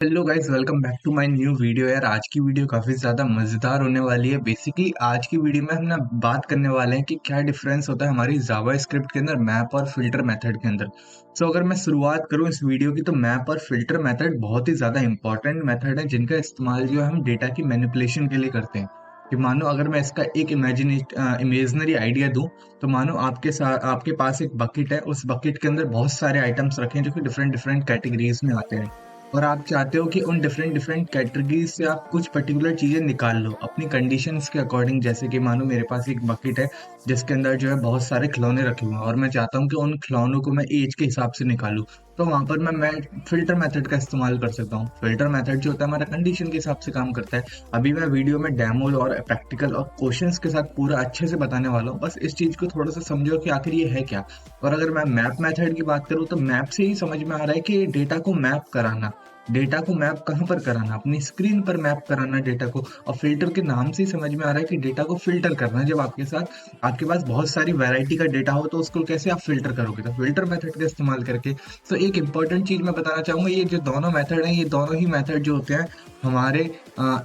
Hello guys, welcome back to my new video. यार आज की वीडियो काफी ज्यादा मजेदार होने वाली है। बेसिकली आज की वीडियो में हम ना बात करने वाले हैं कि क्या डिफरेंस होता है हमारी जावा स्क्रिप्ट के अंदर मैप और फिल्टर मेथड के अंदर। अगर मैं शुरुआत करूं इस वीडियो की, तो मैप और फिल्टर मेथड बहुत ही ज्यादा इंपॉर्टेंट मेथड है जिनका इस्तेमाल जो है हम डेटा की मैनिपुलेशन के लिए करते हैं। कि मानो अगर मैं इसका एक इमेजिनरी आइडिया दूं, तो मानो आपके साथ आपके पास एक बकेट है। उस बकेट के अंदर बहुत सारे आइटम्स रखे हैं जो कि डिफरेंट डिफरेंट कैटेगरीज में आते हैं, और आप चाहते हो कि उन डिफरेंट डिफरेंट कैटेगरीज से आप कुछ पर्टिकुलर चीजें निकाल लो अपनी कंडीशंस के अकॉर्डिंग। जैसे कि मानो मेरे पास एक बकेट है जिसके अंदर जो है बहुत सारे खिलौने रखे हुए हैं, और मैं चाहता हूँ कि उन खिलौनों को मैं एज के हिसाब से निकालूं। तो वहां पर मैं फिल्टर मेथड का इस्तेमाल कर सकता हूँ। फिल्टर मेथड जो होता है हमारा कंडीशन के हिसाब से काम करता है। अभी मैं वीडियो में डेमो और प्रैक्टिकल और क्वेश्चंस के साथ पूरा अच्छे से बताने वाला हूँ। बस इस चीज को थोड़ा सा समझो कि आखिर ये है क्या। और अगर मैं मैप मेथड की बात करूँ, तो मैप से ही समझ में आ रहा है कि डेटा को मैप कराना। डेटा को मैप कहाँ पर कराना, अपनी स्क्रीन पर मैप कराना डेटा को। और फिल्टर के नाम से ही समझ में आ रहा है कि डेटा को फिल्टर करना। जब आपके पास बहुत सारी वैरायटी का डेटा हो, तो उसको कैसे आप फिल्टर करोगे, तो फिल्टर मेथड का इस्तेमाल करके। तो एक इंपॉर्टेंट चीज मैं बताना चाहूंगा, ये जो दोनों मेथड हैं, ये दोनों ही मेथड जो होते हैं हमारे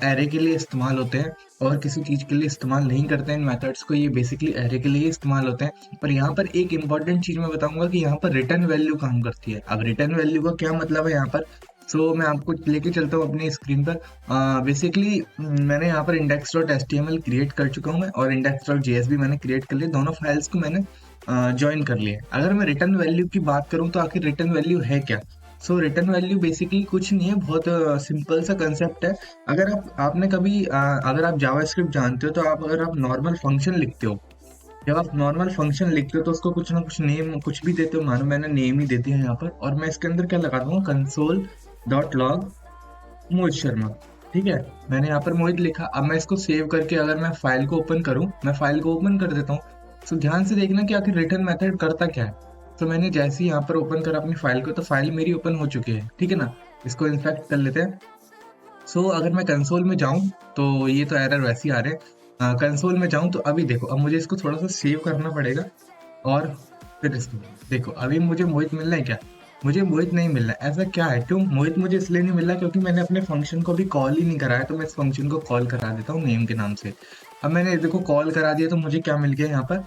एरे के लिए इस्तेमाल होते हैं, और किसी चीज के लिए इस्तेमाल नहीं करते हैं इन मेथड्स को। ये बेसिकली एरे के लिए इस्तेमाल होते हैं। पर यहाँ पर एक इंपॉर्टेंट चीज मैं बताऊंगा कि यहाँ पर रिटर्न वैल्यू काम करती है। अब रिटर्न वैल्यू का क्या मतलब है यहाँ पर। मैं आपको लेके चलता हूँ अपनी स्क्रीन पर। बेसिकली मैंने यहाँ पर index.html क्रिएट कर चुका हूँ मैं, और index.js भी मैंने क्रिएट कर लिया। दोनों फाइल्स को मैंने ज्वाइन कर लिया। अगर मैं रिटर्न वैल्यू की बात करूँ, तो आखिर रिटर्न वैल्यू है क्या। रिटर्न वैल्यू बेसिकली कुछ नहीं है, बहुत सिंपल सा कंसेप्ट है। अगर आपने कभी अगर आप जावास्क्रिप्ट जानते हो, तो अगर आप नॉर्मल फंक्शन लिखते हो, जब आप नॉर्मल फंक्शन लिखते हो तो उसको कुछ ना कुछ नेम कुछ भी देते हो। मानो मैंने नेम ही दे दिया यहाँ पर, और मैं इसके अंदर क्या लगा दूंगा, console dot log Mohit Sharma. ठीक है, मैंने यहाँ पर मोहित लिखा। अब मैं इसको सेव करके अगर मैं फाइल को ओपन करूँ, मैं फाइल को ओपन कर देता हूँ। ध्यान से देखना कि आखिर रिटर्न मेथड करता क्या है। मैंने जैसे ही यहाँ पर ओपन करा अपनी फाइल को, तो फाइल मेरी ओपन हो चुकी है। ठीक है ना, इसको इंस्पेक्ट कर लेते हैं। अगर मैं कंसोल में जाऊं, तो ये तो एरर वैसे ही आ रहे हैं। कंसोल में जाऊं तो अभी देखो, अब मुझे इसको थोड़ा सा सेव करना पड़ेगा, और फिर इसको देखो। अभी मुझे मोहित मिल रहा है क्या, मुझे मोहित नहीं मिल रहा है। ऐसा क्या है, क्यों मोहित मुझे इसलिए नहीं मिल रहा, क्योंकि मैंने अपने फंक्शन को अभी कॉल ही नहीं कराया। तो मैं इस फंक्शन को कॉल करा देता हूँ नेम के नाम से। अब मैंने देखो कॉल करा दिया, तो मुझे क्या मिल गया यहाँ पर,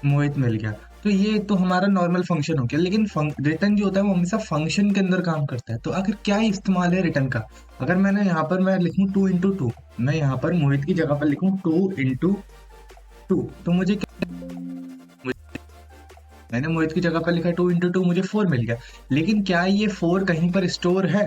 मोहित मिल गया। तो ये तो हमारा नॉर्मल फंक्शन हो गया, लेकिन रिटर्न जो होता है वो हमेशा फंक्शन के अंदर काम करता है। तो आखिर क्या इस्तेमाल है रिटर्न का। अगर मैंने यहाँ पर मैं लिखूं 2 into 2, मैं यहाँ पर मोहित की जगह पर लिखूं 2 into 2, तो मुझे मैंने मोहित की जगह पर लिखा 2 into 2, मुझे 4 मिल गया। लेकिन क्या ये 4 कहीं पर स्टोर है।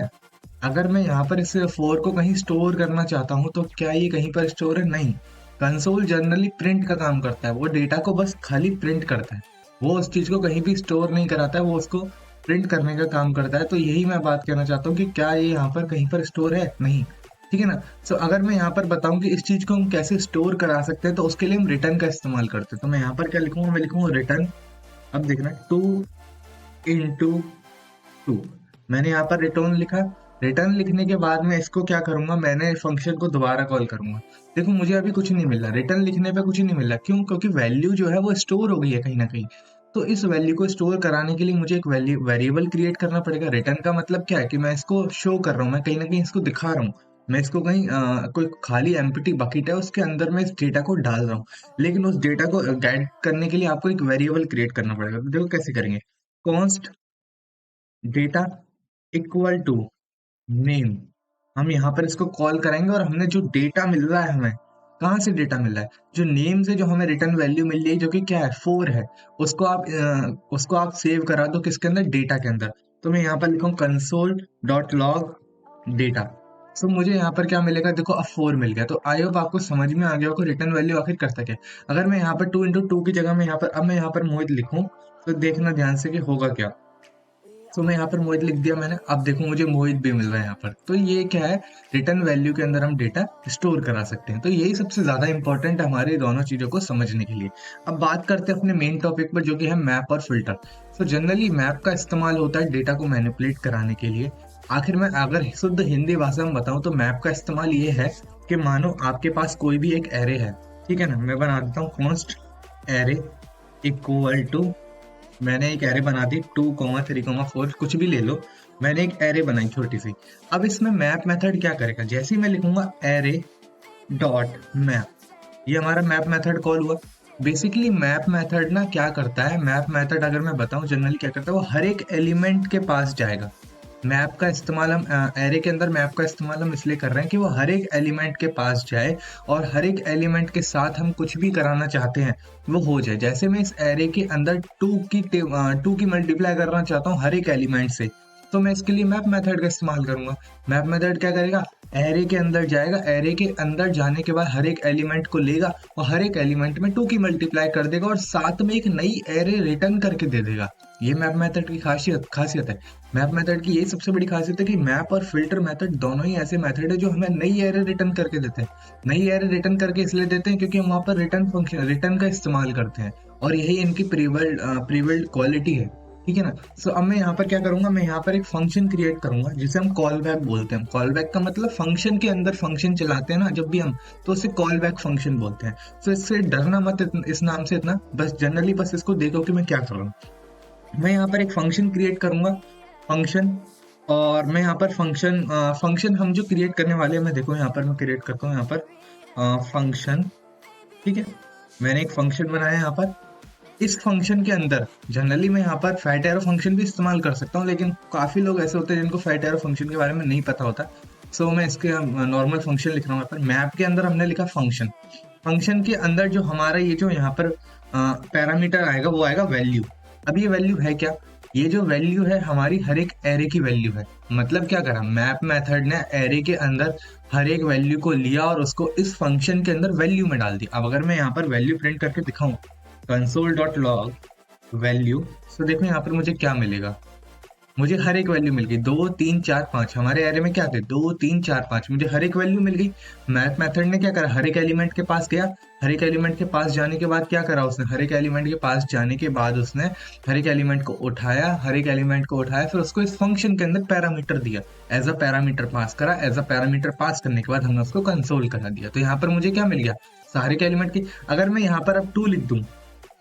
अगर मैं यहाँ पर इस 4 को कहीं स्टोर करना चाहता हूँ, तो क्या ये कहीं पर स्टोर है, नहीं। कंसोल जनरली प्रिंट का काम करता है, वो डेटा को बस खाली प्रिंट करता है। वो उस चीज को कहीं भी स्टोर नहीं कराता है, वो उसको प्रिंट करने का काम करता है। तो यही मैं बात कहना चाहता हूँ कि क्या ये यहाँ पर कहीं पर स्टोर है, नहीं। ठीक है ना। अगर मैं यहाँ पर बताऊं कि इस चीज को हम कैसे स्टोर करा सकते हैं, तो उसके लिए हम रिटर्न का इस्तेमाल करते हैं। तो मैं यहाँ पर क्या लिखूंगा, मैं लिखूंगा रिटर्न। अब देखना 2 into 2, मैंने यहाँ पर रिटर्न लिखा। रिटर्न लिखने के बाद मैं इसको क्या करूंगा, मैंने फंक्शन को दोबारा कॉल करूंगा। देखो मुझे अभी कुछ नहीं मिल रहा, रिटर्न लिखने पे कुछ नहीं मिल रहा। क्यों, क्योंकि वैल्यू जो है वो स्टोर हो गई है कहीं ना कहीं। तो इस वैल्यू को स्टोर कराने के लिए मुझे एक वैल्यू वेरिएबल क्रिएट करना पड़ेगा। रिटर्न का मतलब क्या है कि मैं इसको शो कर रहा हूँ, मैं कहीं ना कहीं इसको दिखा रहा हूँ। मैं इसको कहीं कोई खाली एम्प्टी बकेट है, उसके अंदर मैं इस डेटा को डाल रहा हूँ। लेकिन उस डेटा को गाइड करने के लिए आपको एक वेरिएबल क्रिएट करना पड़ेगा। तो देखो कैसे करेंगे, const data equal to name. हम यहाँ पर इसको कॉल करेंगे, और हमने जो डेटा मिल रहा है, हमें कहाँ से डेटा मिल रहा है, जो नेम से जो हमें रिटर्न वैल्यू मिल रही है, जो कि क्या है 4 है। उसको आप सेव करा दो किसके अंदर, डेटा के अंदर। तो मैं यहाँ पर लिखूँ कंसोल डॉट लॉग डेटा। मुझे यहाँ पर क्या मिलेगा, देखो अब 4 मिल गया। तो आई होप आपको समझ में आ गया होगा रिटर्न वैल्यू आखिर करता क्या है। अगर मैं यहाँ पर 2 into 2 की जगह में यहाँ पर, अब मैं यहाँ पर मोहित लिखूँ, तो देखना ध्यान से कि होगा क्या। मैं यहाँ पर मोहित लिख दिया मैंने। अब देखो मुझे मोहित भी मिल रहा है यहाँ पर। तो ये क्या है, रिटर्न वैल्यू के अंदर हम डेटा स्टोर करा सकते हैं। तो यही सबसे ज्यादा इंपॉर्टेंट है हमारे दोनों चीजों को समझने के लिए। अब बात करते हैं अपने मेन टॉपिक पर, जो कि है मैप और फिल्टर। जनरली मैप का इस्तेमाल होता है डेटा को मैनिपुलेट कराने के लिए। आखिर में अगर शुद्ध हिंदी भाषा में बताऊं, तो मैप का इस्तेमाल ये है कि मानो आपके पास कोई भी एक एरे है। ठीक है ना, मैं बना देता हूँ कॉन्स्ट एरे इक्वल टू, मैंने एक एरे बना दी 2, 3, 4, कुछ भी ले लो। मैंने एक एरे बनाई छोटी सी। अब इसमें मैप मेथड क्या करेगा, जैसे ही मैं लिखूंगा एरे डॉट मैप, ये हमारा मैप मेथड कॉल हुआ। बेसिकली मैप मेथड ना क्या करता है, मैप मेथड अगर मैं बताऊं जनरली क्या करता है, वो हर एक एलिमेंट के पास जाएगा। मैप का इस्तेमाल हम एरे के अंदर मैप का इस्तेमाल हम इसलिए कर रहे हैं कि वो हर एक एलिमेंट के पास जाए और हर एक एलिमेंट के साथ हम कुछ भी कराना चाहते हैं वो हो जाए। जैसे मैं इस एरे के अंदर टू की मल्टीप्लाई करना चाहता हूँ हर एक एलिमेंट से, तो मैं इसके लिए मैप मेथड का इस्तेमाल करूंगा। मैप मेथड क्या करेगा, एरे के अंदर जाएगा, एरे के अंदर जाने के बाद हर एक एलिमेंट को लेगा और हर एक एलिमेंट में टू की मल्टीप्लाई कर देगा और साथ में एक नई एरे रिटर्न करके दे देगा। ये मैप मेथड की खासियत खासियत है। मैप मेथड की यही सबसे बड़ी खासियत है कि मैप और फिल्टर मेथड दोनों ही ऐसे मेथड है जो हमें नई एरे रिटर्न करके देते हैं। नई एरे रिटर्न करके इसलिए देते हैं क्योंकि हम वहाँ पर रिटर्न फंक्शन रिटर्न का इस्तेमाल करते हैं और यही इनकी प्रीबिल्ड क्वालिटी है। ठीक है ना। सो अब मैं यहाँ पर क्या करूंगा, मैं यहाँ पर एक फंक्शन क्रिएट करूंगा जिसे हम कॉल बैक बोलते हैं। कॉल बैक का मतलब फंक्शन के अंदर फंक्शन चलाते हैं ना जब भी हम, तो उसे कॉल बैक फंक्शन बोलते हैं। सो इससे डरना मत इस नाम से इतना, बस जनरली बस इसको देखो कि मैं क्या कर रहा हूँ। मैं यहाँ पर एक फंक्शन क्रिएट करूंगा, फंक्शन। और मैं यहाँ पर फंक्शन हम जो क्रिएट करने वाले हैं, मैं देखो यहाँ पर मैं क्रिएट करता हूँ यहाँ पर फंक्शन। ठीक है, मैंने एक फंक्शन बनाया है यहाँ पर। इस फंक्शन के अंदर जनरली मैं यहाँ पर फैट एरो फंक्शन भी इस्तेमाल कर सकता हूँ, लेकिन काफी लोग ऐसे होते हैं जिनको फैट एरो फंक्शन के बारे में नहीं पता होता। सो मैं इसके नॉर्मल फंक्शन लिख रहा हूँ यहाँ पर। मैप के अंदर हमने लिखा फंक्शन। फंक्शन के अंदर जो हमारा ये जो यहाँ पर पैरामीटर आएगा वो आएगा वैल्यू। अब ये वैल्यू है क्या, ये जो वैल्यू है हमारी हर एक एरे की वैल्यू है। मतलब क्या करा, मैप मेथड ने एरे के अंदर हर एक वैल्यू को लिया और उसको इस फंक्शन के अंदर वैल्यू में डाल दिया। अब अगर मैं यहाँ पर वैल्यू प्रिंट करके दिखाऊं, कंसोल डॉट लॉग वैल्यू, तो देखो यहाँ पर मुझे क्या मिलेगा। मुझे हर एक वैल्यू मिल गई, 2 3 4 5। हमारे एरे में क्या थे, 2 3 4 5, मुझे हर एक वैल्यू मिल गई। मैथ मेथड ने क्या करा, हर एक एलिमेंट के पास गया। हर एक एलिमेंट के पास जाने के बाद क्या करा उसने, हर एक एलिमेंट के पास जाने के बाद उसने हर एक एलिमेंट को उठाया, हर एक एलिमेंट को उठाया, फिर उसको इस फंक्शन के अंदर पैरामीटर दिया, एज अ पैरामीटर पास करा। एज अ पैरामीटर पास करने के बाद हमने उसको कंसोल करा दिया। तो यहाँ पर मुझे क्या मिल गया, सारे के एलिमेंट की। अगर मैं यहाँ पर अब 2 लिख दूं,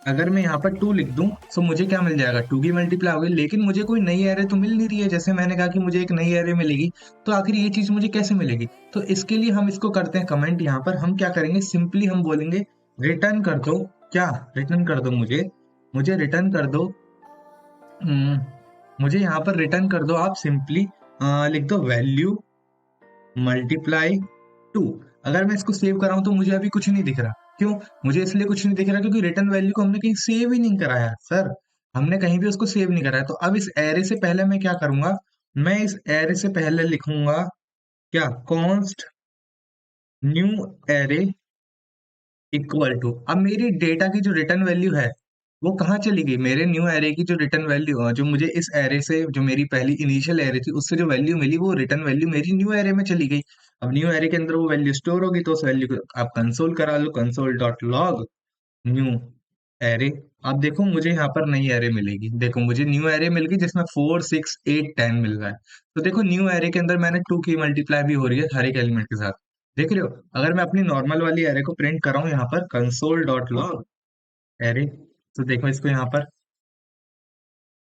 अगर मैं यहाँ पर 2 लिख दूं तो मुझे क्या मिल जाएगा, 2 की मल्टीप्लाई हो गई, लेकिन मुझे कोई नई एरे तो मिल नहीं रही है। जैसे मैंने कहा कि मुझे एक नई एरे मिलेगी, तो आखिर ये चीज मुझे कैसे मिलेगी। तो इसके लिए हम इसको करते हैं कमेंट। यहाँ पर हम क्या करेंगे, सिंपली हम बोलेंगे रिटर्न कर दो। क्या, रिटर्न कर दो मुझे, मुझे रिटर्न कर दो। हम्म, मुझे यहाँ पर रिटर्न कर दो, आप सिंपली लिख दो वैल्यू मल्टीप्लाई 2। अगर मैं इसको सेव कर रहा हूं तो मुझे अभी कुछ नहीं दिख रहा। क्यों, मुझे इसलिए कुछ नहीं दिख रहा क्योंकि रिटर्न वैल्यू को हमने कहीं सेव ही नहीं कराया सर। हमने कहीं भी उसको सेव नहीं कराया। तो अब इस एरे से पहले मैं क्या करूंगा, मैं इस एरे से पहले लिखूंगा क्या, const new array equal to. अब मेरी डेटा की जो रिटर्न वैल्यू है वो कहाँ चली गई, मेरे न्यू एरे की जो रिटर्न वैल्यू, जो मुझे इस एरे से, जो मेरी पहली इनिशियल एरे थी उससे जो वैल्यू मिली, वो रिटर्न वैल्यू मेरी न्यू एरे में चली गई। अब न्यू एरे के अंदर वो वैल्यू स्टोर होगी, तो उस वैल्यू को आप कंसोल करा लो, console dot log new array. अब देखो मुझे यहाँ पर नई एरे मिलेगी। देखो मुझे न्यू एरे मिल गई जिसमें 4 6 8 10 मिल रहा है। तो देखो न्यू एरे के अंदर मैंने 2 की मल्टीप्लाई भी हो रही है हर एक एलिमेंट के साथ। देख रहे हो। अगर मैं अपनी नॉर्मल वाली एरे को प्रिंट कर रहा हूँ यहाँ पर, कंसोल डॉट लॉग एरे, तो देखो इसको यहाँ पर,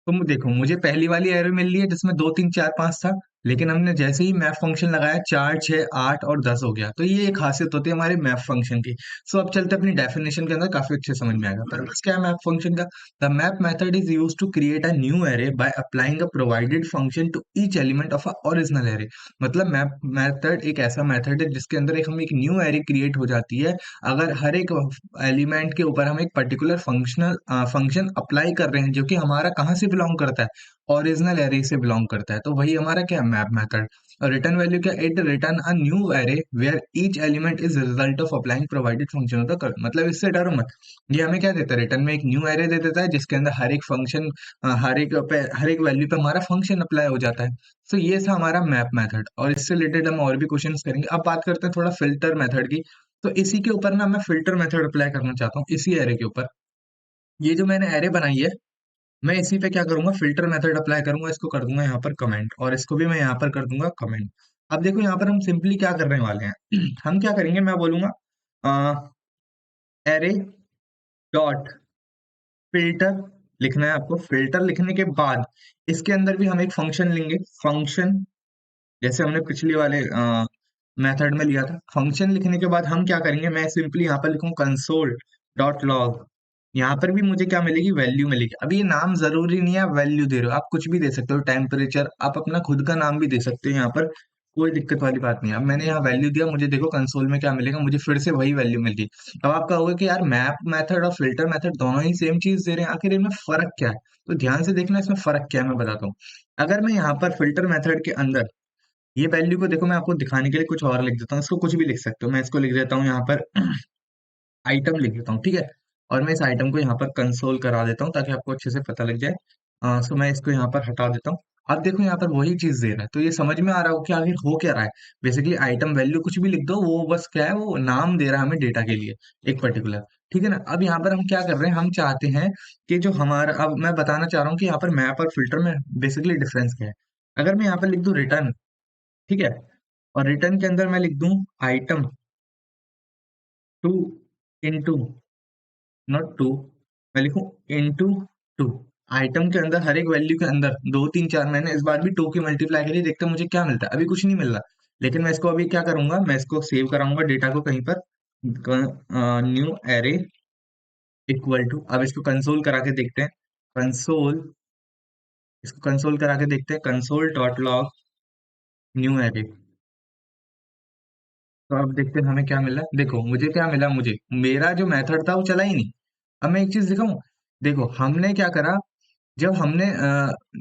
तो देखो मुझे पहली वाली एरर मिल रही है जिसमें 2 3 4 5 था, लेकिन हमने जैसे ही मैप फंक्शन लगाया 4 6 8 और 10 हो गया। तो ये एक खासियत होती है हमारे मैप फंक्शन की। सो अब चलते हैं अपनी डेफिनेशन के अंदर, काफी अच्छे समझ में आएगा। पर्पस क्या है मैप फंक्शन का, the map method is use to create a new array by applying a provided function to each element of a original array. मतलब मैप मेथड एक ऐसा मेथड है जिसके अंदर एक न्यू एरे क्रिएट हो जाती है अगर हर एक एलिमेंट के ऊपर हम एक पर्टिकुलर फंक्शन अप्लाई कर रहे हैं जो कि हमारा कहाँ से बिलोंग करता है, ओरिजिनल एरे से बिलोंग करता है। तो वही हमारा क्या है, मैप मेथड। और रिटर्न वैल्यू क्या, it return a new array where each element is result of applying provided function होता है। मतलब इससे डरो मत, ये हमें क्या देता है, रिटर्न में एक न्यू एरे दे देता है जिसके अंदर हर एक फंक्शन, हर एक वैल्यू पे हमारा फंक्शन अप्लाई हो जाता है। तो ये था हमारा मैप मेथड, और इससे रिलेटेड हम और भी क्वेश्चंस करेंगे। अब बात करते हैं थोड़ा फिल्टर मेथड की। तो इसी के ऊपर ना मैं फिल्टर मेथड अप्लाई करना चाहता हूँ, इसी एरे के ऊपर। ये जो मैंने एरे बनाई है, मैं इसी पे क्या करूंगा, फिल्टर मेथड अप्लाई करूंगा। इसको कर दूंगा यहाँ पर कमेंट, और इसको भी मैं यहाँ पर कर दूंगा कमेंट। अब देखो यहाँ पर हम सिंपली क्या करने वाले हैं हम क्या करेंगे, मैं बोलूंगा एरे डॉट फिल्टर लिखना है आपको। फिल्टर लिखने के बाद इसके अंदर भी हम एक फंक्शन लेंगे, फंक्शन, जैसे हमने पिछली वाले मेथड में लिया था। फंक्शन लिखने के बाद हम क्या करेंगे, मैं सिंपली यहाँ पर लिखूँ कंसोल डॉट लॉग। यहाँ पर भी मुझे क्या मिलेगी, वैल्यू मिलेगी। अभी ये नाम जरूरी नहीं है आप वैल्यू दे रहे हो, आप कुछ भी दे सकते हो, टेम्परेचर, आप अपना खुद का नाम भी दे सकते हो यहाँ पर, कोई दिक्कत वाली बात नहीं है। अब मैंने यहाँ वैल्यू दिया, मुझे देखो कंसोल में क्या मिलेगा, मुझे फिर से वही वैल्यू मिल गई। अब आप कहोगे कि यार मैप मेथड और फिल्टर मेथड दोनों ही सेम चीज दे रहे हैं, आखिर इनमें फर्क क्या है? तो ध्यान से देखना इसमें फर्क क्या है, मैं बताता हूँ। अगर मैं यहाँ पर फिल्टर मेथड के अंदर ये वैल्यू को देखो, मैं आपको दिखाने के लिए कुछ और लिख देता हूँ, इसको कुछ भी लिख सकते हो, मैं इसको लिख देता हूँ यहाँ पर आइटम लिख देता हूँ, ठीक है। और मैं इस आइटम को यहाँ पर कंसोल करा देता हूँ ताकि आपको अच्छे से पता लग जाए। सो मैं इसको यहाँ पर हटा देता हूँ। अब देखो यहाँ पर वही चीज दे रहा है, तो ये समझ में आ रहा हो कि आखिर हो क्या रहा है। बेसिकली आइटम वैल्यू कुछ भी लिख दो, वो बस क्या है, वो नाम दे रहा है हमें डेटा के लिए, एक पर्टिकुलर, ठीक है ना। अब यहाँ पर हम क्या कर रहे हैं, हम चाहते हैं कि जो हमारा, अब मैं बताना चाह रहा हूँ कि यहाँ पर मैप और फिल्टर में बेसिकली डिफरेंस क्या है। अगर मैं यहाँ पर लिख दूं रिटर्न, ठीक है, और रिटर्न के अंदर मैं लिख दूं item two into, not two, मैं लिखूं इनटू टू। आइटम के अंदर हर एक वैल्यू के अंदर दो तीन चार, मैंने इस बार भी टू की मल्टीप्लाई करी, देखते हैं मुझे क्या मिलता है। अभी कुछ नहीं मिल रहा, लेकिन मैं इसको अभी क्या करूंगा, मैं इसको सेव कराऊंगा डेटा को कहीं पर, न्यू एरे इक्वल टू, अब इसको कंसोल करा के देखते हैं, कंसोल, इसको कंसोल करा के देखते हैं, console dot log new array. तो अब देखते हैं हमें क्या मिला। देखो मुझे क्या मिला, मुझे मेरा जो मेथड था वो चला ही नहीं। अब मैं एक चीज दिखाऊं, देखो हमने क्या करा, जब हमने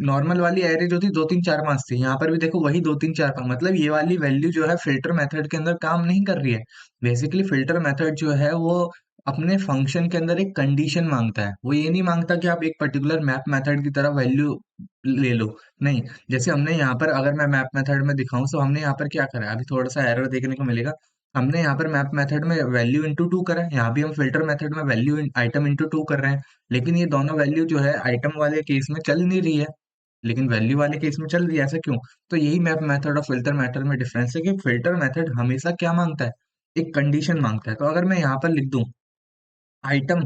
नॉर्मल वाली एरे जो थी दो तीन चार पांच थी, यहाँ पर भी देखो वही दो तीन चार पांच, मतलब ये वाली वैल्यू जो है फिल्टर मेथड के अंदर काम नहीं कर रही है। बेसिकली फिल्टर मेथड जो है वो अपने फंक्शन के अंदर एक कंडीशन मांगता है, वो ये नहीं मांगता कि आप एक पर्टिकुलर मैप मेथड की तरह वैल्यू ले लो। नहीं, जैसे हमने यहाँ पर, अगर मैं मैप मेथड में दिखाऊं तो हमने यहाँ पर क्या करा है, अभी थोड़ा सा एरर देखने को मिलेगा। हमने यहाँ पर मैप मेथड में वैल्यू इंटू टू करा है, यहाँ भी हम फिल्टर मेथड में वैल्यू आइटम इंटू टू कर रहे हैं। लेकिन ये दोनों वैल्यू जो है आइटम वाले केस में चल नहीं रही है, लेकिन वैल्यू वाले केस में चल रही है, ऐसा क्यों? तो यही मैप मेथड और फिल्टर मेथड में डिफरेंस है कि फिल्टर मेथड हमेशा क्या मांगता है, एक कंडीशन मांगता है। तो अगर मैं यहाँ पर लिख दूं आइटम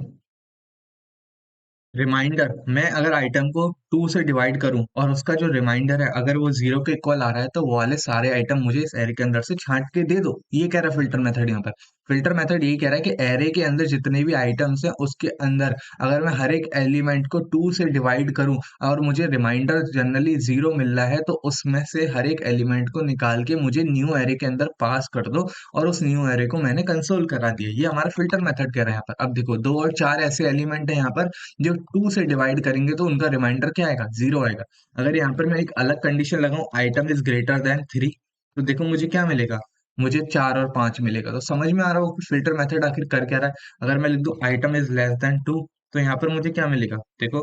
रिमाइंडर, मैं अगर आइटम को टू से डिवाइड करूं और उसका जो रिमाइंडर है अगर वो जीरो के इक्वल आ रहा है, तो वो वाले सारे आइटम मुझे इस एरे के अंदर से छांट के दे दो, ये कह रहा है फिल्टर मेथड। यहाँ पर फिल्टर मेथड यही कह रहा है कि एरे के अंदर जितने भी आइटम्स हैं उसके अंदर अगर मैं हर एक एलिमेंट को टू से डिवाइड करूं और मुझे रिमाइंडर जनरली जीरो मिल रहा है, तो उसमें से हर एक एलिमेंट को निकाल के मुझे न्यू एरे के अंदर पास कर दो, और उस न्यू एरे को मैंने कंसोल करा दिया। ये हमारा फिल्टर मेथड कह रहा है यहाँ पर। अब देखो दो और चार ऐसे एलिमेंट है यहाँ पर जो टू से डिवाइड करेंगे तो उनका रिमाइंडर क्या आएगा, जीरो आएगा। अगर यहाँ पर मैं एक अलग कंडीशन लगाऊं, item is greater than three, तो देखो मुझे क्या मिलेगा, मुझे चार और पांच मिलेगा। तो समझ में आ रहा हो कि फिल्टर मेथड आखिर कर क्या रहा है। अगर मैं लिख दूं item is less than two, तो यहाँ पर मुझे क्या मिलेगा, देखो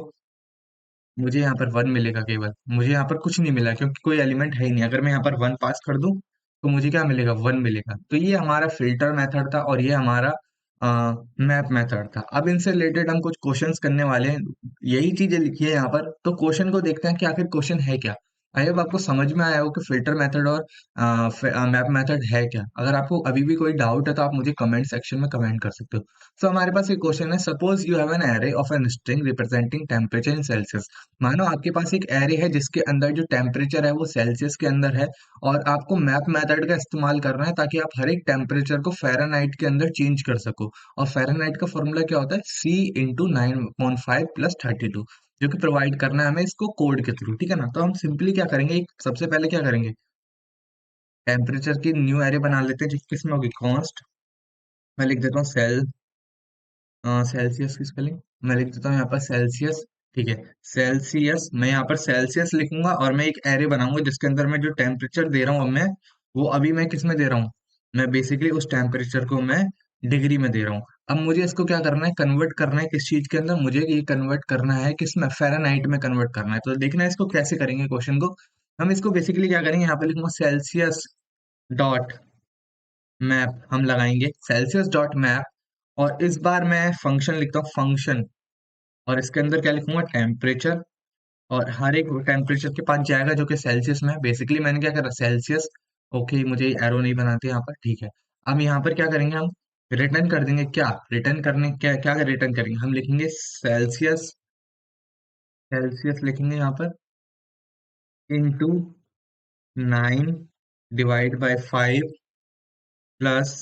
मुझे यहाँ पर वन मिलेगा केवल, मुझे यहाँ पर कुछ नहीं मिला क्योंकि कोई एलिमेंट है ही नहीं। अगर मैं यहाँ पर वन पास कर दूं तो मुझे क्या मिलेगा, वन मिलेगा। तो ये हमारा फिल्टर मेथड था और ये हमारा मैप मेथड था। अब इनसे रिलेटेड हम कुछ क्वेश्चंस करने वाले हैं, यही चीजें लिखी है यहाँ पर। तो क्वेश्चन को देखते हैं कि आखिर क्वेश्चन है क्या। आई होप आपको समझ में आया हो कि फिल्टर मेथड और मैप मेथड है क्या। अगर आपको अभी भी कोई डाउट है तो आप मुझे कमेंट सेक्शन में कमेंट कर सकते हो। तो हमारे पास एक क्वेश्चन है, suppose you have an array of an string representing temperature in Celsius. मानो आपके पास एक एरे है जिसके अंदर जो टेम्परेचर है वो सेल्सियस के अंदर है, और आपको मैप मेथड का इस्तेमाल करना है ताकि आप हर एक टेम्परेचर को फ़ारेनहाइट के अंदर चेंज कर सको। और फ़ारेनहाइट का फॉर्मूला क्या होता है, C इंटू 9.5 प्लस 32, जो कि प्रोवाइड करना है हमें इसको कोड के थ्रू, ठीक है ना। तो हम सिंपली क्या करेंगे, सबसे पहले क्या करेंगे, टेम्परेचर की न्यू एरे बना लेते हैं जिसकी इसमें होगी कॉन्स्ट। मैं लिख देता हूँ सेल्सियस की स्पेलिंग मैं लिख देता हूँ यहाँ पर सेल्सियस, ठीक है। सेल्सियस, मैं यहाँ पर सेल्सियस लिखूंगा और मैं एक एरे बनाऊंगा जिसके अंदर मैं जो टेम्परेचर दे रहा हूँ, अब मैं वो अभी मैं किस में दे रहा हूँ, मैं बेसिकली उस टेम्परेचर को मैं डिग्री में दे रहा हूँ। अब मुझे इसको क्या करना है, कन्वर्ट करना है किस चीज के अंदर, मुझे ये कन्वर्ट करना है किस में, फ़ारेनहाइट में कन्वर्ट करना है। तो देखना है इसको कैसे करेंगे क्वेश्चन को। हम इसको बेसिकली क्या करेंगे, यहाँ पे लिखूंगा सेल्सियस डॉट मैप, हम लगाएंगे सेल्सियस डॉट मैप, और इस बार मैं फंक्शन लिखता हूँ फंक्शन, और इसके अंदर क्या लिखूंगा, टेम्परेचर, और हर एक टेम्परेचर के पास जाएगा जो कि सेल्सियस में है। बेसिकली मैंने क्या करा, सेल्सियस, ओके मुझे एरो नहीं बनाते यहाँ पर, ठीक है। अब यहाँ पर क्या करेंगे हम, रिटर्न कर देंगे, क्या रिटर्न करने, क्या क्या रिटर्न करेंगे, हम लिखेंगे सेल्सियस सेल्सियस लिखेंगे यहाँ पर, इंटू 9 / 5 प्लस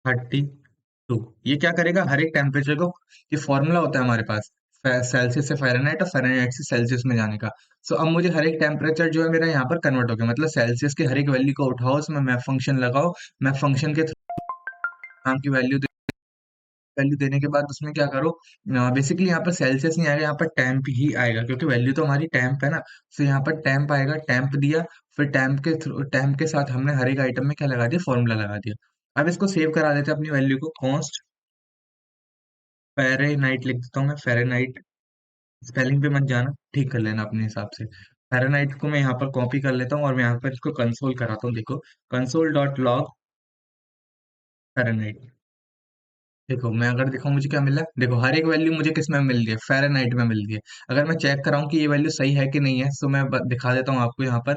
32। ये क्या करेगा, हर एक टेम्परेचर को, ये फॉर्मूला होता है हमारे पास सेल्सियस से फ़ारेनहाइट और फ़ारेनहाइट से सेल्सियस में जाने का। सो अब मुझे हर एक टेम्परेचर जो है मेरा यहाँ पर कन्वर्ट हो गया, मतलब सेल्सियस के हर एक वैल्यू को उठाओ, उसमें मैप फंक्शन लगाओ, मैप फंक्शन के थ्रू नाम की वैल्यू देने के बाद उसमें क्या करो, बेसिकली यहाँ पर सेल्सियस नहीं आएगा, यहाँ पर टेम्प ही आएगा, क्योंकि वैल्यू तो हमारी टेम्प है ना। सो यहाँ पर टेम्प आएगा, टेम्प दिया, फिर टेम्प के साथ हमने हर एक आइटम में क्या लगा दिया, फॉर्मूला लगा दिया। अब इसको सेव करा देते हैं अपनी वैल्यू को, कॉन्स्ट फ़ारेनहाइट लिख देता हूँ मैं, फ़ारेनहाइट। स्पेलिंग पे मत जाना, ठीक कर लेना अपने हिसाब से। फ़ारेनहाइट को मैं यहाँ पर कॉपी कर लेता हूँ और मैं यहाँ पर इसको कंसोल कराता हूँ, देखो, कंसोल डॉट लॉग फ़ारेनहाइट। देखो मैं अगर दिखाऊं मुझे क्या मिला है, देखो हर एक वैल्यू मुझे किस में मिल गई है, फ़ारेनहाइट में मिल गई है। अगर मैं चेक कराऊं कि ये वैल्यू सही है कि नहीं है, तो मैं दिखा देता हूँ आपको यहाँ पर,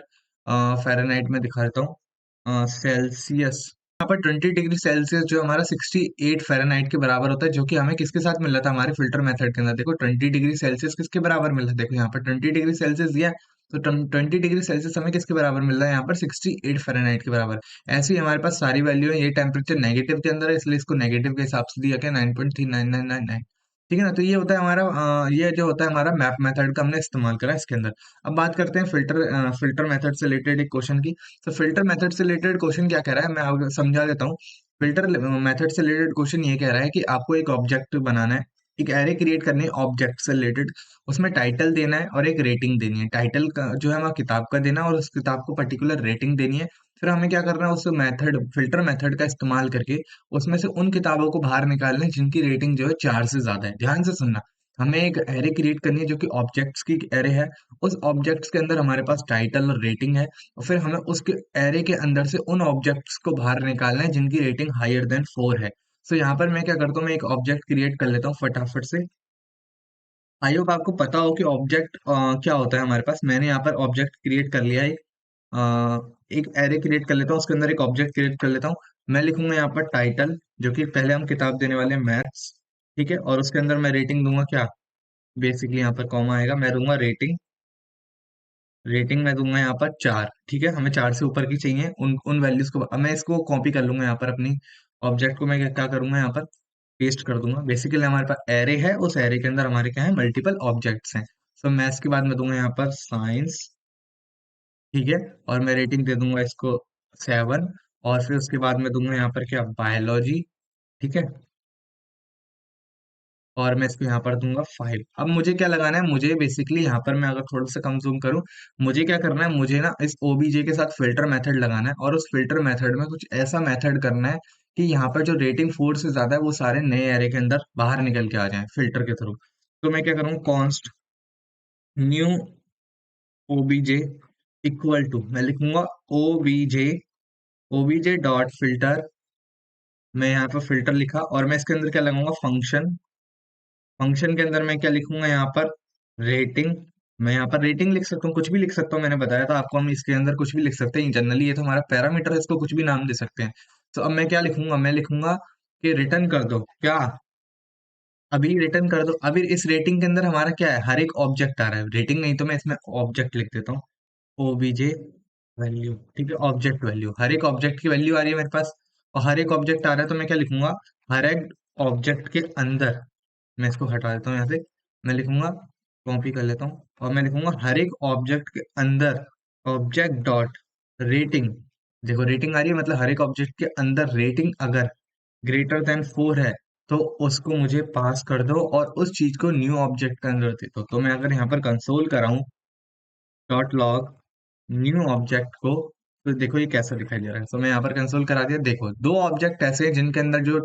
फ़ारेनहाइट में दिखा देता हूँ, सेल्सियस। यहाँ पर 20 डिग्री सेल्सियस जो हमारा 68 फ़ारेनहाइट के बराबर होता है, जो कि हमें किसके साथ मिला था, हमारे फिल्टर मेथड के अंदर। देखो 20 डिग्री सेल्सियस किसके बराबर मिला है, देखो यहाँ पर 20 डिग्री सेल्सियस दिया है, तो 20 डिग्री सेल्सियस हमें किसके बराबर मिल रहा है, यहाँ पर 68 फ़ारेनहाइट के बराबर। ऐसे ही हमारे पास सारी वैल्यू है, ये टेम्परेचर नेगेटिव के अंदर है, इसलिए इसको नेगेटिव के हिसाब से दिया गया 9.3999। ठीक है ना, तो ये होता है हमारा, ये जो होता है हमारा मैप मेथड का हमने इस्तेमाल करा इसके अंदर। अब बात करते हैं फिल्टर मेथड से रिलेटेड एक क्वेश्चन की। तो फिल्टर मेथड से रिलेटेड क्वेश्चन क्या कह रहा है, मैं आपको समझा देता हूँ। फिल्टर मेथड से रिलेटेड क्वेश्चन ये कह रहा है कि आपको एक ऑब्जेक्ट बनाना है, एक एरे क्रिएट करनी है ऑब्जेक्ट से रिलेटेड। उसमें टाइटल देना है और एक रेटिंग देनी है। टाइटल का जो है हमारा किताब का देना है, और उस किताब को पर्टिकुलर रेटिंग देनी है। फिर हमें क्या करना है, उस मेथड फिल्टर मेथड का इस्तेमाल करके उसमें से उन किताबों को बाहर निकालना है जिनकी रेटिंग जो है 4 से ज्यादा है। ध्यान से सुनना, हमें एक एरे क्रिएट करनी है जो कि ऑब्जेक्ट्स की एरे है। उस ऑब्जेक्ट्स के अंदर हमारे पास टाइटल और रेटिंग है, और फिर हमें उसके एरे के अंदर से उन ऑब्जेक्ट्स को बाहर निकालना है जिनकी रेटिंग हायर देन 4 है। सो यहाँ पर मैं क्या करता हूँ, मैं एक ऑब्जेक्ट क्रिएट कर लेता हूँ फटाफट से। आई होप आपको पता हो कि ऑब्जेक्ट क्या होता है हमारे पास। मैंने यहाँ पर ऑब्जेक्ट क्रिएट कर लिया है, एक एरे क्रिएट कर लेता हूँ, उसके अंदर एक ऑब्जेक्ट क्रिएट कर लेता हूँ। मैं लिखूंगा यहाँ पर टाइटल, जो कि पहले हम किताब देने वाले हैं मैथ्स। ठीक है, और उसके अंदर मैं रेटिंग दूंगा क्या, बेसिकली यहाँ पर कॉमा आएगा, मैं दूंगा रेटिंग। रेटिंग मैं दूंगा यहाँ पर 4। ठीक है, हमें 4 से ऊपर की चाहिए उन उन वैल्यूज को। अब मैं इसको कॉपी कर लूंगा यहाँ पर, अपनी ऑब्जेक्ट को मैं क्या करूंगा, यहाँ पर पेस्ट कर दूंगा। बेसिकली हमारे पास एरे है, उस एरे के अंदर हमारे क्या है, मल्टीपल ऑब्जेक्ट्स हैं। सो मैथ्स के बाद मैं दूंगा यहाँ पर साइंस। ठीक है, और मैं रेटिंग दे दूंगा इसको 7। और फिर उसके बाद मैं दूंगा यहाँ पर क्या, बायोलॉजी। ठीक है, और मैं इसको यहाँ पर दूंगा 5। अब मुझे क्या लगाना है, मुझे बेसिकली यहाँ पर मैं अगर थोड़ा सा कम जूम करूँ, मुझे क्या करना है, मुझे ना इस ओबीजे के साथ फिल्टर मेथड लगाना है, और उस फिल्टर मेथड में कुछ ऐसा मेथड करना है कि यहाँ पर जो रेटिंग 4 से ज्यादा है वो सारे नए एरे के अंदर बाहर निकल के आ जाए फिल्टर के थ्रू। तो मैं क्या करूँगा, const new OBJ equal to, मैं लिखूंगा ओबीजे, ओबीजे डॉट फिल्टर। मैं यहाँ पर फिल्टर लिखा, और मैं इसके अंदर क्या लगाऊंगा, फंक्शन। फंक्शन के अंदर मैं क्या लिखूंगा, यहाँ पर रेटिंग। मैं यहाँ पर रेटिंग लिख सकता हूँ, कुछ भी लिख सकता हूँ, मैंने बताया था आपको, हम इसके अंदर कुछ भी लिख सकते हैं। जनरली ये तो हमारा पैरामीटर है, इसको कुछ भी नाम दे सकते हैं। तो अब मैं क्या लिखूंगा, मैं लिखूंगा कि रिटर्न कर दो क्या, अभी रिटर्न कर दो। अभी इस रेटिंग के अंदर हमारा क्या है, हर एक ऑब्जेक्ट आ रहा है, रेटिंग नहीं तो मैं इसमें ऑब्जेक्ट लिख देता हूँ, ओबीजे वैल्यू। ठीक है, ऑब्जेक्ट वैल्यू, हर एक ऑब्जेक्ट की वैल्यू आ रही है मेरे पास, और हर एक ऑब्जेक्ट आ रहा है, तो मैं क्या लिखूंगा, हर एक ऑब्जेक्ट के अंदर, मैं इसको हटा देता हूँ यहाँ से, मैं लिखूंगा, कॉपी कर लेता हूँ, और मैं लिखूंगा हर एक ऑब्जेक्ट के अंदर ऑब्जेक्ट डॉट रेटिंग। देखो रेटिंग आ रही है, मतलब हर एक ऑब्जेक्ट के अंदर रेटिंग अगर ग्रेटर देन 4 है, तो उसको मुझे पास कर दो, और उस चीज को न्यू ऑब्जेक्ट के अंदर दे दो। तो मैं अगर यहाँ पर कंसोल कराऊं, डॉट लॉग न्यू ऑब्जेक्ट को, तो देखो ये कैसा दिखाई दे रहा है। तो मैं यहाँ पर कंसोल करा दिया, देखो दो ऑब्जेक्ट ऐसे हैं जिनके अंदर जो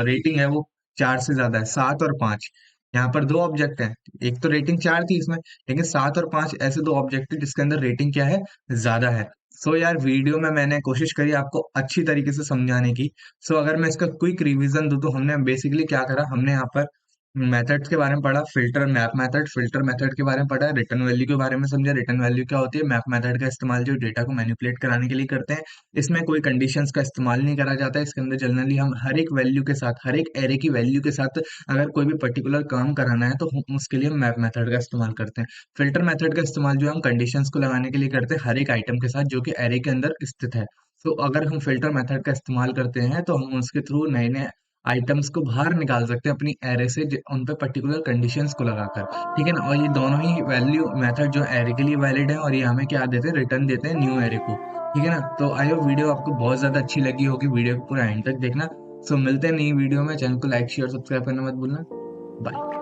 रेटिंग है वो 4 से ज्यादा है, 7 और 5। यहाँ पर दो ऑब्जेक्ट हैं, एक तो रेटिंग 4 थी इसमें, लेकिन 7 और 5 ऐसे दो ऑब्जेक्ट है जिसके अंदर रेटिंग क्या है, ज्यादा है। सो यार वीडियो में मैंने कोशिश करी आपको अच्छी तरीके से समझाने की। सो अगर मैं इसका क्विक रिवीजन दूं, तो हमने बेसिकली क्या करा, हमने यहाँ पर मेथड्स के बारे में पढ़ा, filter map method, filter method के बारे में पढ़ा, रिटर्न वैल्यू के बारे में समझा, रिटर्न वैल्यू क्या होती है, मैप मेथड का इस्तेमाल जो डेटा को मैनिपुलेट कराने के लिए करते हैं। इसमें कोई कंडीशंस का इस्तेमाल नहीं करा जाता है, इसके अंदर जनरली हम हर एक वैल्यू के साथ, हर एक एरे की वैल्यू के साथ अगर कोई भी पर्टिकुलर काम कराना है तो हम उसके लिए मैप मेथड का इस्तेमाल करते हैं। फिल्टर मेथड का इस्तेमाल जो हम कंडीशंस को लगाने के लिए करते हैं हर एक आइटम के साथ जो कि एरे के अंदर स्थित है। तो अगर हम फिल्टर मेथड का इस्तेमाल करते हैं तो हम उसके थ्रू नए नए आइटम्स को बाहर निकाल सकते हैं अपनी एरे से, उन पे पर्टिकुलर कंडीशंस को लगाकर। ठीक है ना? और ये दोनों ही वैल्यू मेथड जो एरे के लिए वैलिड है और ये हमें क्या देते हैं, रिटर्न देते हैं न्यू एरे को। ठीक है ना? तो आई होप वीडियो आपको बहुत ज्यादा अच्छी लगी होगी, वीडियो को पूरा एंड तक देखना। सो मिलते हैं नई वीडियो में, चैनल को लाइक शेयर सब्सक्राइब करना मत भूलना। बाय।